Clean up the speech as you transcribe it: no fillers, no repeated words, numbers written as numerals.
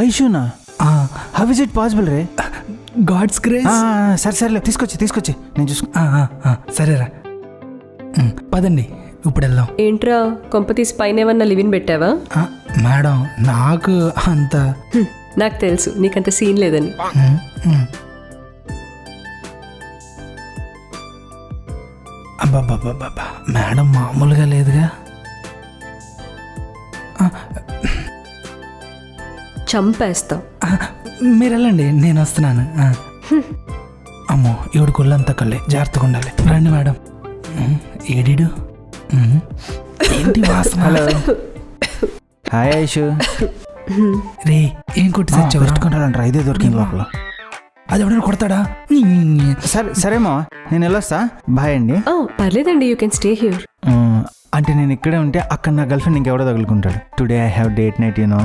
ఐషునా? How is it possible రే? God's grace. సరే తీసుకొచ్చి నేను చూసుకో. సరేరా పదండి ఇప్పుడు వెళ్దాం. ఏంట్రా కొంపతీసి పైన ఏమన్నా లివిన్ పెట్టావా? మేడం నాకు అంత నాకు తెలుసు నీకంత సీన్ లేదని. అబ్బాబ్బాబ్బా మేడం మామూలుగా లేదుగా. చంపేస్తాం. మీరు వెళ్ళండి నేను వస్తున్నాను. అమ్మో ఈవిడ కొల్లంతా కళ్ళే, జాగ్రత్తగా ఉండాలి. రండి మేడం. ఏడిడు ఏంటి వాసన? Hello hi Aishu. రే ఏం కొట్టి సచ్చావు? పెట్టుకుంటాడంటారా? ఇదే దొరికింది లోపల. అది ఎవడైనా కొడతాడా? సరేమో నేను వెళ్ళొస్తా. బాయ్ అండి. పర్లేదండి, యూ కెన్ స్టే హియర్. అంటే నేను ఇక్కడే ఉంటే అక్కడ నా గర్ల్ ఫ్రెండ్ ఇంకెవడో తగులుకుంటాడు. Today I have date night, you no.